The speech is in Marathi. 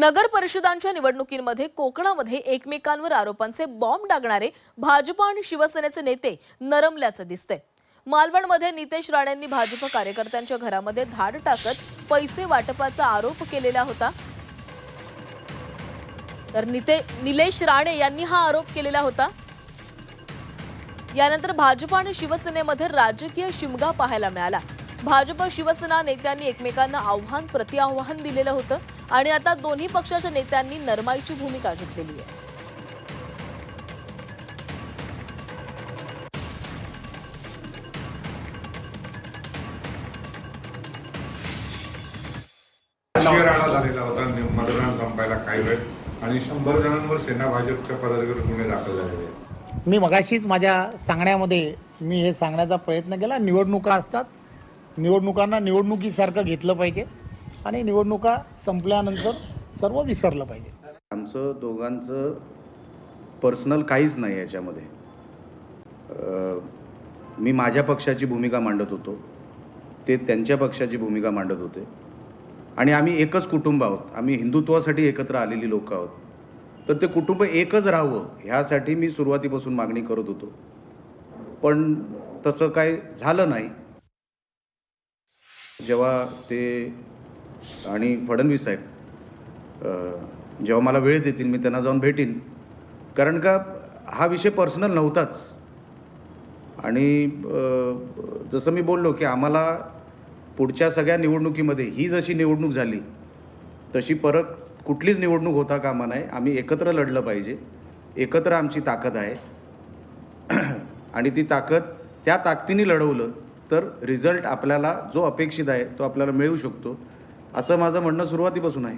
नगर परिषदांच्या निवडणुकींमध्ये कोकणामध्ये एकमेकांवर आरोपांचे बॉम्ब डागणारे भाजप आणि शिवसेनेचे नेते नरमल्याचं दिसतंय। मालवणमध्ये नितेश राणेंनी भाजप कार्यकर्त्यांच्या घरामध्ये धाड टाकत पैसे वाटपाचा आरोप केलेला होता। तर निलेश राणे यांनी हा आरोप केलेला होता। यानंतर भाजप आणि शिवसेनेमध्ये राजकीय शिमगा पाहायला मिळाला। भाजप शिवसेना नेत्यांनी एकमेकांना आव्हान प्रतिआव्हान दिलेलं होतं आणि आता दोन्ही पक्षाच्या नेत्यांनी नरमाईची भूमिका घेतलेली आहे। राजकीय राडा झालेला होता मतदान संपायला काही वेळ आणि 100 जणांवर सेना भाजपच्या पदाधिकारी गुन्हे दाखल झालेले। मी मगाशीच माझ्या सांगण्यामध्ये मी हे सांगण्याचा प्रयत्न केला। निवडणुका असतात, निवडणुकांना निवडणुकीसारखं घेतलं पाहिजे आणि निवडणुका संपल्यानंतर सर्व विसरलं पाहिजे। आमचं दोघांचं पर्सनल काहीच नाही याच्यामध्ये। मी माझ्या पक्षाची भूमिका मांडत होतो, ते त्यांच्या पक्षाची भूमिका मांडत होते आणि आम्ही एकच कुटुंब आहोत। आम्ही हिंदुत्वासाठी एकत्र आलेली लोक आहोत, तर ते कुटुंब एकच राहावं ह्यासाठी मी सुरुवातीपासून मागणी करत होतो, पण तसं काय झालं नाही। जेव्हा ते आणि फडणवीस साहेब जेव्हा मला वेळ देतील मी त्यांना जाऊन भेटीन, कारण का हा विषय पर्सनल नव्हताच। आणि जसं मी बोललो की आम्हाला पुढच्या सगळ्या निवडणुकीमध्ये ही जशी निवडणूक झाली तशी परत कुठलीच निवडणूक होता कामा नये। आम्ही एकत्र लढलं पाहिजे, एकत्र आमची ताकद आहे आणि ती ताकद त्या ताकदीने लढवलं तर रिझल्ट आपल्याला जो अपेक्षित आहे तो आपल्याला मिळू शकतो, असं माझं म्हणणं सुरुवातीपासून आहे।